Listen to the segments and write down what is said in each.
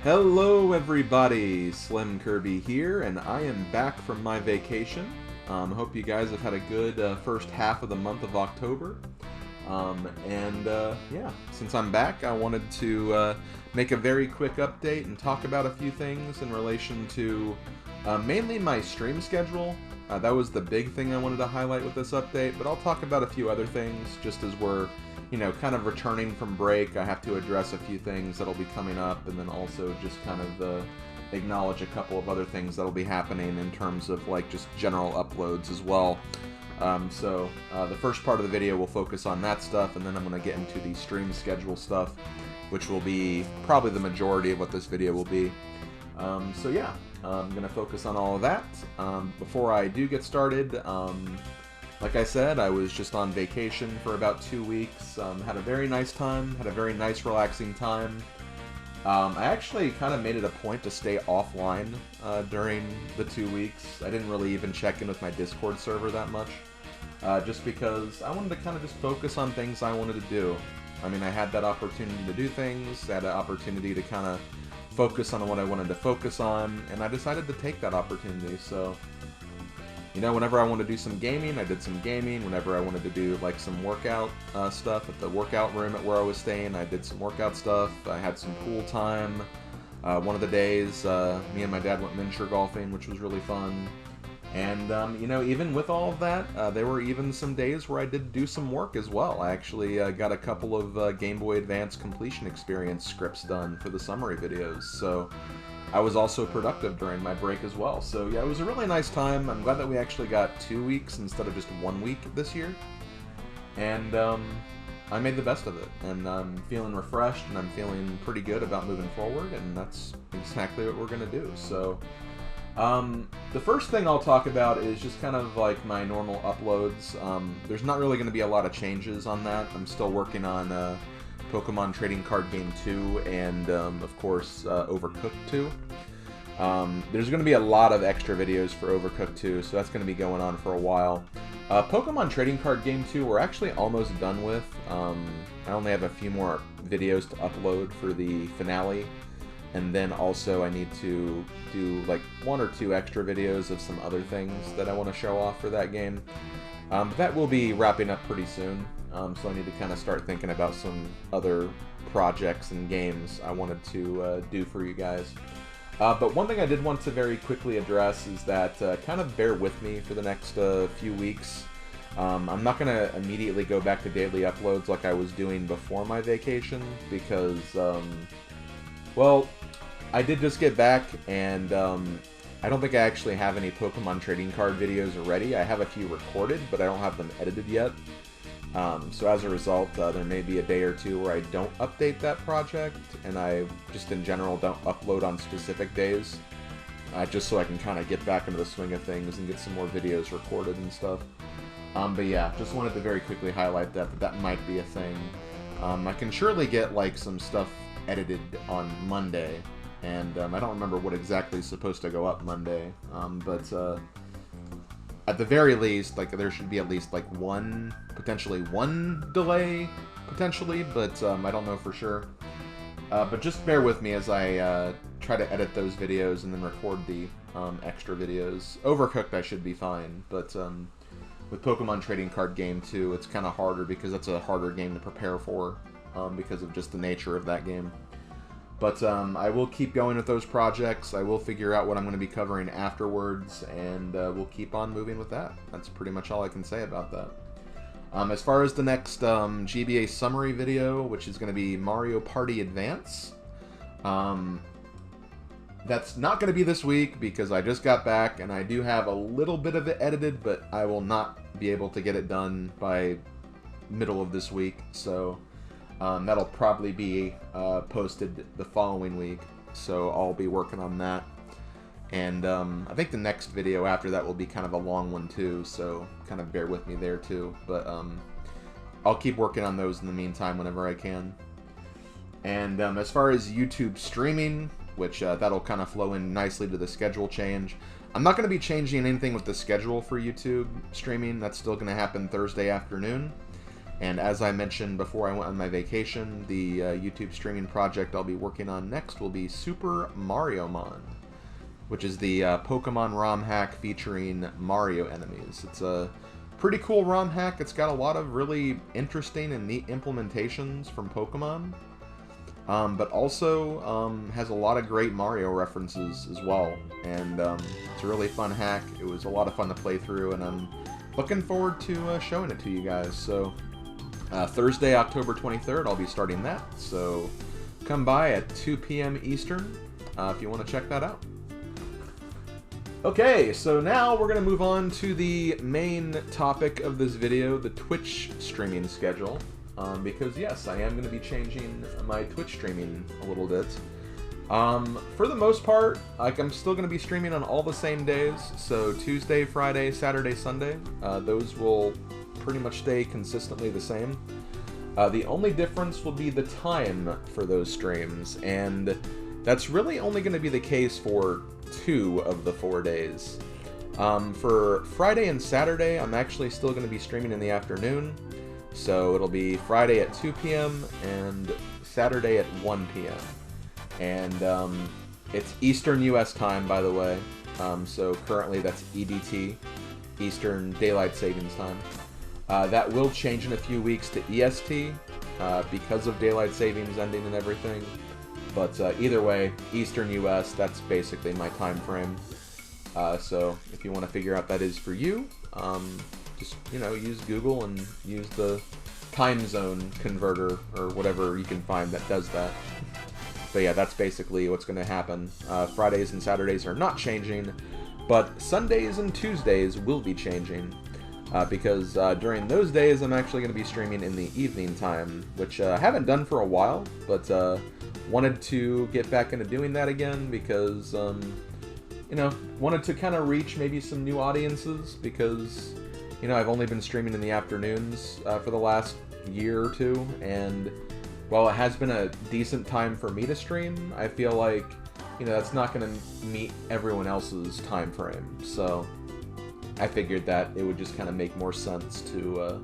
Hello everybody, SlimKirby here, and I am back from my vacation. Hope you guys have had a good first half of the month of October. Yeah, since I'm back, I wanted to make a very quick update and talk about a few things in relation to mainly my stream schedule. That was the big thing I wanted to highlight with this update, but I'll talk about a few other things just as we're kind of returning from break. I have to address a few things that'll be coming up, and then also just kind of acknowledge a couple of other things that'll be happening in terms of like just general uploads as well. The first part of the video will focus on that stuff, and then I'm going to get into the stream schedule stuff, which will be probably the majority of what this video will be. I'm going to focus on all of that. Before I do get started, like I said, I was just on vacation for about 2 weeks. Had a very nice time, had a very nice relaxing time. I actually kind of made it a point to stay offline during the 2 weeks. I didn't really even check in with my Discord server that much, just because I wanted to kind of just focus on things I wanted to do. I mean, I had that opportunity to do things, I had an opportunity to kind of focus on what I wanted to focus on, and I decided to take that opportunity. So, whenever I wanted to do some gaming, I did some gaming. Whenever I wanted to do like some workout stuff at the workout room at where I was staying, I did some workout stuff. I had some pool time. One of the days, me and my dad went miniature golfing, which was really fun. And, even with all of that, there were even some days where I did do some work as well. I actually got a couple of Game Boy Advance completion experience scripts done for the summary videos. So I was also productive during my break as well. So yeah, it was a really nice time. I'm glad that we actually got 2 weeks instead of just 1 week this year. And I made the best of it. And I'm feeling refreshed, and I'm feeling pretty good about moving forward, and that's exactly what we're going to do. So the first thing I'll talk about is just kind of like my normal uploads. There's not really going to be a lot of changes on that. I'm still working on Pokemon Trading Card Game 2 and, of course, Overcooked 2. There's going to be a lot of extra videos for Overcooked 2, so that's going to be going on for a while. Pokemon Trading Card Game 2 we're actually almost done with. I only have a few more videos to upload for the finale, and then also I need to do like 1 or 2 extra videos of some other things that I want to show off for that game. That will be wrapping up pretty soon. So I need to kind of start thinking about some other projects and games I wanted to do for you guys. But one thing I did want to very quickly address is that kind of bear with me for the next few weeks. I'm not going to immediately go back to daily uploads like I was doing before my vacation because, well, I did just get back, and I don't think I actually have any Pokemon trading card videos already. I have a few recorded, but I don't have them edited yet. So as a result, there may be a day or two where I don't update that project, and I just in general don't upload on specific days, just so I can kind of get back into the swing of things and get some more videos recorded and stuff. But yeah, just wanted to very quickly highlight that might be a thing. I can surely get like some stuff edited on Monday, and I don't remember what exactly is supposed to go up Monday, but at the very least, like, there should be at least like potentially one delay, potentially, but I don't know for sure. But just bear with me as I try to edit those videos and then record the extra videos. Overcooked I should be fine, but with Pokemon Trading Card Game 2, it's kind of harder because that's a harder game to prepare for because of just the nature of that game. But I will keep going with those projects. I will figure out what I'm going to be covering afterwards, and we'll keep on moving with that. That's pretty much all I can say about that. As far as the next GBA summary video, which is going to be Mario Party Advance, that's not going to be this week because I just got back, and I do have a little bit of it edited, but I will not be able to get it done by middle of this week, so that'll probably be posted the following week, so I'll be working on that. And I think the next video after that will be kind of a long one too, so kind of bear with me there too. But I'll keep working on those in the meantime whenever I can. And as far as YouTube streaming, which that'll kind of flow in nicely to the schedule change, I'm not going to be changing anything with the schedule for YouTube streaming. That's still going to happen Thursday afternoon. And as I mentioned before I went on my vacation, the YouTube streaming project I'll be working on next will be Super Mario Mon, which is the Pokemon ROM hack featuring Mario enemies. It's a pretty cool ROM hack. It's got a lot of really interesting and neat implementations from Pokemon, but also has a lot of great Mario references as well. And it's a really fun hack. It was a lot of fun to play through, and I'm looking forward to showing it to you guys. So Thursday, October 23rd, I'll be starting that. So come by at 2 p.m. Eastern if you want to check that out. Okay, so now we're going to move on to the main topic of this video, the Twitch streaming schedule. Because yes, I am going to be changing my Twitch streaming a little bit. For the most part, I'm still going to be streaming on all the same days. So Tuesday, Friday, Saturday, Sunday. Those will pretty much stay consistently the same. The only difference will be the time for those streams, and that's really only going to be the case for 2 of the 4 days. For Friday and Saturday, I'm actually still going to be streaming in the afternoon, so it'll be Friday at 2 p.m. and Saturday at 1 p.m. And it's Eastern U.S. time, by the way, so currently that's EDT, Eastern Daylight Savings Time. That will change in a few weeks to EST because of Daylight Savings ending and everything. But either way, Eastern US, that's basically my time frame. So if you want to figure out that is for you, just, use Google and use the time zone converter or whatever you can find that does that. But yeah, that's basically what's going to happen. Fridays and Saturdays are not changing, but Sundays and Tuesdays will be changing. Because during those days, I'm actually going to be streaming in the evening time, which I haven't done for a while, but wanted to get back into doing that again because, wanted to kind of reach maybe some new audiences because, I've only been streaming in the afternoons for the last year or two, and while it has been a decent time for me to stream, I feel like, that's not going to meet everyone else's time frame, so I figured that it would just kind of make more sense to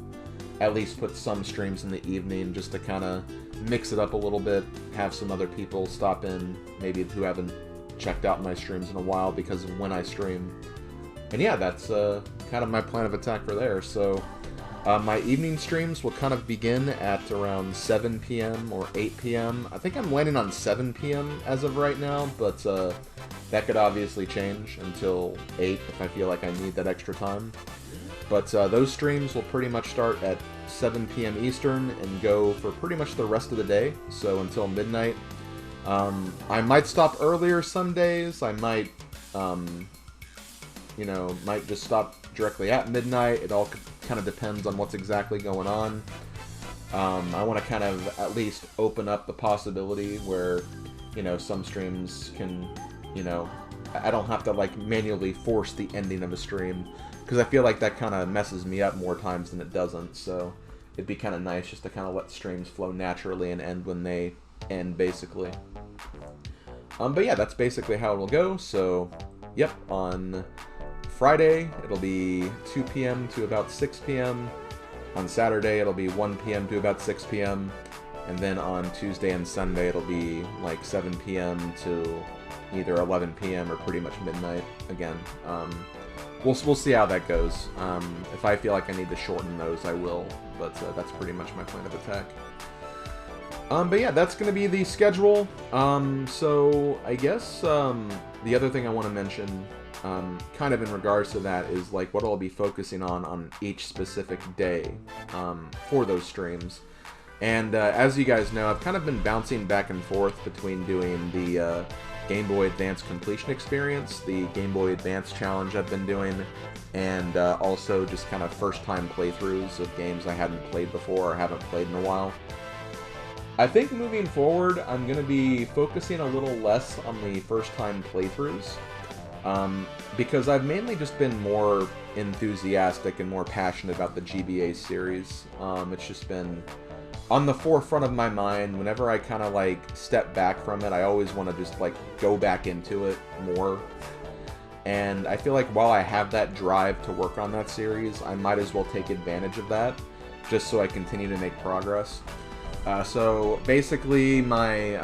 at least put some streams in the evening just to kind of mix it up a little bit, have some other people stop in, maybe who haven't checked out my streams in a while because of when I stream. And yeah, that's kind of my plan of attack for there. So my evening streams will kind of begin at around 7 p.m. or 8 p.m. I think I'm landing on 7 p.m. as of right now, but that could obviously change until 8 if I feel like I need that extra time. But those streams will pretty much start at 7 p.m. Eastern and go for pretty much the rest of the day, so until midnight. I might stop earlier some days. I might, might just stop directly at midnight. It all kind of depends on what's exactly going on. I want to kind of at least open up the possibility where, some streams can, I don't have to manually force the ending of a stream, because I feel like that kind of messes me up more times than it doesn't, so it'd be kind of nice just to kind of let streams flow naturally and end when they end, basically. But yeah, that's basically how it'll go. So, yep, on Friday, it'll be 2 p.m. to about 6 p.m. On Saturday, it'll be 1 p.m. to about 6 p.m. And then on Tuesday and Sunday, it'll be 7 p.m. to either 11 p.m. or pretty much midnight again. We'll see how that goes. If I feel like I need to shorten those, I will. But that's pretty much my plan of attack. But yeah, that's going to be the schedule. So I guess the other thing I want to mention, kind of in regards to that, is what I'll be focusing on each specific day for those streams. And as you guys know, I've kind of been bouncing back and forth between doing the Game Boy Advance completion experience, the Game Boy Advance challenge I've been doing, and also just kind of first-time playthroughs of games I hadn't played before or haven't played in a while. I think moving forward, I'm going to be focusing a little less on the first-time playthroughs, because I've mainly just been more enthusiastic and more passionate about the GBA series. It's just been on the forefront of my mind. Whenever I kind of step back from it, I always want to just go back into it more. And I feel like while I have that drive to work on that series, I might as well take advantage of that. just so I continue to make progress. So basically my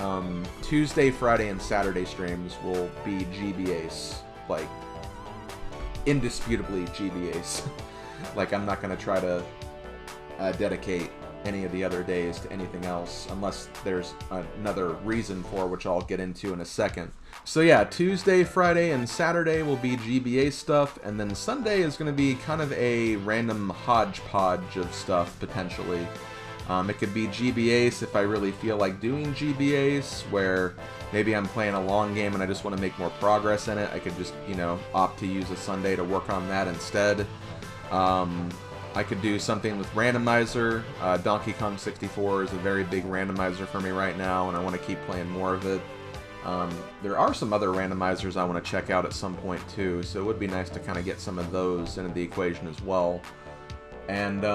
Tuesday, Friday, and Saturday streams will be GBAs, like indisputably GBAs. Like I'm not going to try to dedicate any of the other days to anything else unless there's another reason for, which I'll get into in a second. So yeah, Tuesday, Friday, and Saturday will be GBA stuff, and then Sunday is going to be kind of a random hodgepodge of stuff, potentially. It could be GBAs if I really feel like doing GBAs, where maybe I'm playing a long game and I just want to make more progress in it. I could just, you know, opt to use a Sunday to work on that instead. I could do something with randomizer. Donkey Kong 64 is a very big randomizer for me right now, and I want to keep playing more of it. There are some other randomizers I want to check out at some point too, so it would be nice to kind of get some of those into the equation as well. And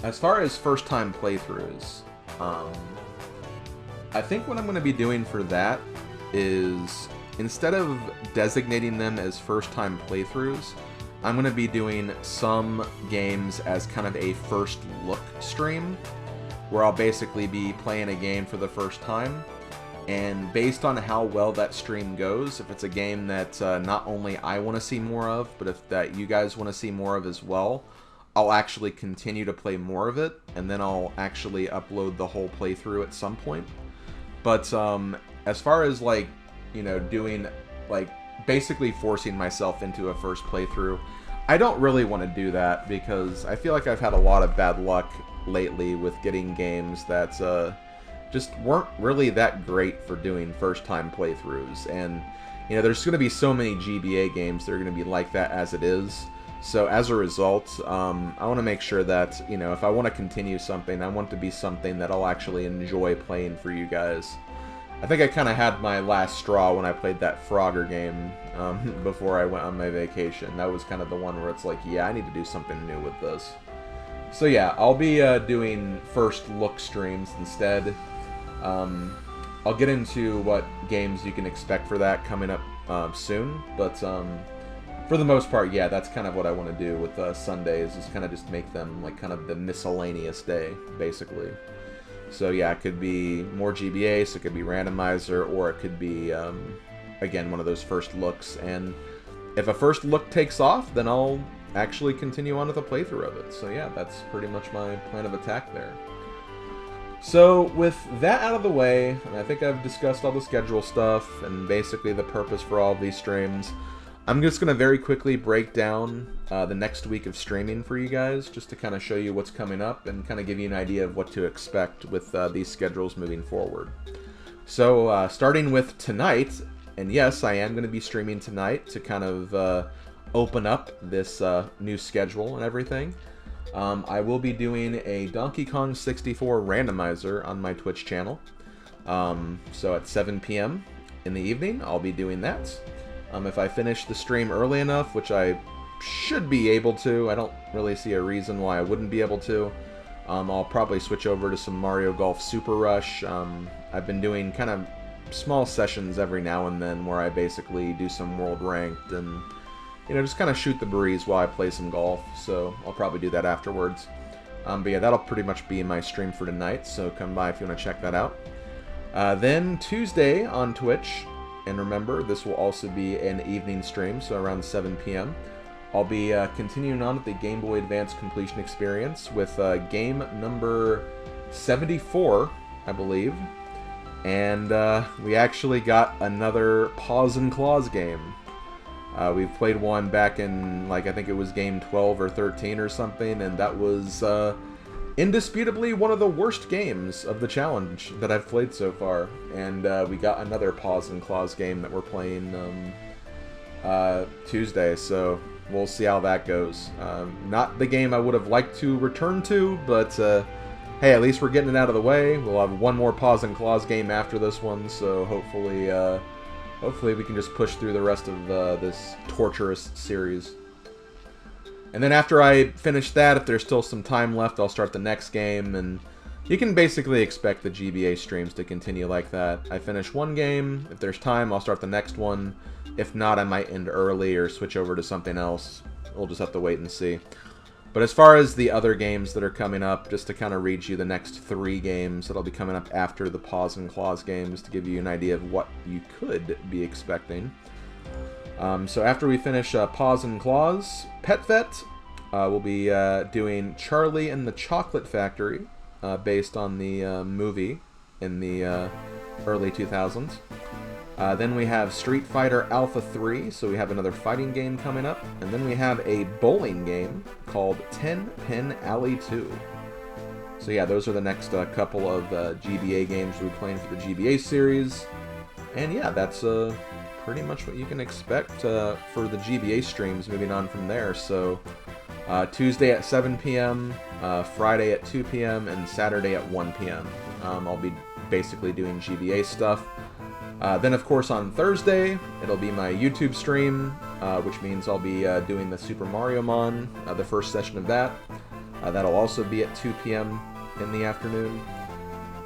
as far as first-time playthroughs, I think what I'm going to be doing for that is, instead of designating them as first-time playthroughs, I'm going to be doing some games as kind of a first look stream, where I'll basically be playing a game for the first time, and based on how well that stream goes, if it's a game that not only I want to see more of, but if that you guys want to see more of as well, I'll actually continue to play more of it, and then I'll actually upload the whole playthrough at some point. But as far as, like, you know, doing, like, basically forcing myself into a first playthrough, I don't really want to do that, because I feel like I've had a lot of bad luck lately with getting games that just weren't really that great for doing first-time playthroughs. And, you know, there's going to be so many GBA games that are going to be like that as it is. So as a result, I want to make sure that, you know, if I want to continue something, I want it to be something that I'll actually enjoy playing for you guys. I think I kind of had my last straw when I played that Frogger game before I went on my vacation. That was kind of the one where it's like, yeah, I need to do something new with this. So yeah, I'll be doing first look streams instead. I'll get into what games you can expect for that coming up soon, but for the most part, yeah, that's kind of what I want to do with Sundays, is kind of just make them like kind of the miscellaneous day, basically. So yeah, it could be more GBA, so it could be randomizer, or it could be, again, one of those first looks. And if a first look takes off, then I'll actually continue on with a playthrough of it. So yeah, that's pretty much my plan of attack there. So with that out of the way, and I think I've discussed all the schedule stuff and basically the purpose for all of these streams, I'm just going to very quickly break down the next week of streaming for you guys, just to kind of show you what's coming up and kind of give you an idea of what to expect with these schedules moving forward. So starting with tonight, and yes, I am going to be streaming tonight to kind of open up this new schedule and everything. I will be doing a Donkey Kong 64 randomizer on my Twitch channel. So at 7 p.m. in the evening, I'll be doing that. If I finish the stream early enough, which I should be able to, I don't really see a reason why I wouldn't be able to, I'll probably switch over to some Mario Golf Super Rush. I've been doing kind of small sessions every now and then where I basically do some world ranked and, you know, just kind of shoot the breeze while I play some golf, so I'll probably do that afterwards. But yeah, that'll pretty much be my stream for tonight, so come by if you want to check that out. Then Tuesday on Twitch, and remember, this will also be an evening stream, so around 7 p.m. I'll be continuing on with the Game Boy Advance completion experience with game number 74, I believe. And we actually got another Paws and Claws game. We've played one back in, like, I think it was game 12 or 13 or something, and that was indisputably one of the worst games of the challenge that I've played so far. And we got another Paws and Claws game that we're playing Tuesday, so we'll see how that goes. Not the game I would have liked to return to, but hey, at least we're getting it out of the way. We'll have one more Paws and Claws game after this one, so hopefully we can just push through the rest of this torturous series. And then after I finish that, if there's still some time left, I'll start the next game, and you can basically expect the GBA streams to continue like that. I finish one game, if there's time, I'll start the next one. If not, I might end early or switch over to something else. We'll just have to wait and see. But as far as the other games that are coming up, just to kind of read you the next 3 games that'll be coming up after the Paws and Claws games to give you an idea of what you could be expecting. So after we finish Paws and Claws, Pet Vet, we'll be doing Charlie and the Chocolate Factory, based on the movie in the early 2000s. Then we have Street Fighter Alpha 3, so we have another fighting game coming up. And then we have a bowling game called 10 Pin Alley 2. So yeah, those are the next couple of GBA games we're playing for the GBA series. And yeah, that's pretty much what you can expect for the GBA streams moving on from there. So Tuesday at 7 p.m., Friday at 2 p.m., and Saturday at 1 p.m. I'll be basically doing GBA stuff. Then, of course, on Thursday, it'll be my YouTube stream, which means I'll be doing the Super Mario Mon, the first session of that. That'll also be at 2 p.m. in the afternoon.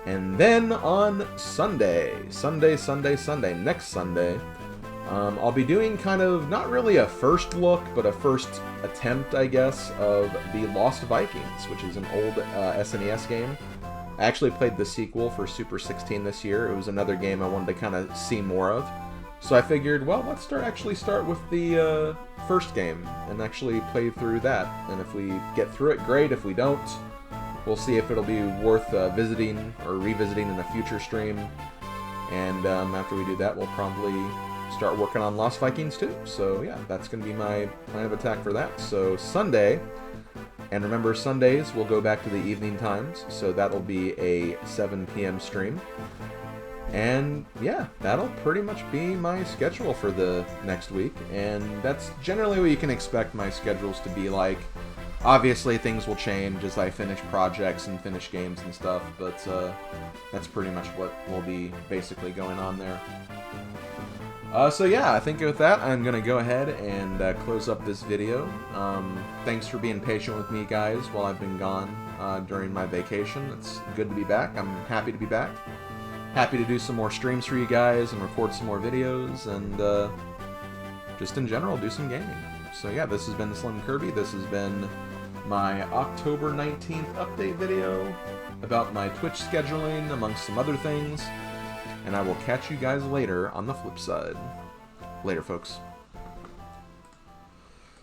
And then on Sunday, next Sunday, I'll be doing kind of, not really a first look, but a first attempt, I guess, of the Lost Vikings, which is an old SNES game. I actually played the sequel for Super 16 this year. It was another game I wanted to kind of see more of. So I figured, well, let's start with the first game and actually play through that. And if we get through it, great. If we don't, we'll see if it'll be worth visiting or revisiting in a future stream. And after we do that, we'll probably start working on Lost Vikings too. So yeah, that's going to be my plan of attack for that. So Sunday... And remember, Sundays will go back to the evening times, so that'll be a 7 p.m. stream. And yeah, that'll pretty much be my schedule for the next week. And that's generally what you can expect my schedules to be like. Obviously, things will change as I finish projects and finish games and stuff, but that's pretty much what will be basically going on there. So yeah, I think with that, I'm going to go ahead and close up this video. Thanks for being patient with me, guys, while I've been gone during my vacation. It's good to be back. I'm happy to be back. Happy to do some more streams for you guys and record some more videos and just in general do some gaming. So yeah, this has been SlimKirby. This has been my October 19th update video about my Twitch scheduling, amongst some other things. And I will catch you guys later on the flip side. Later, folks.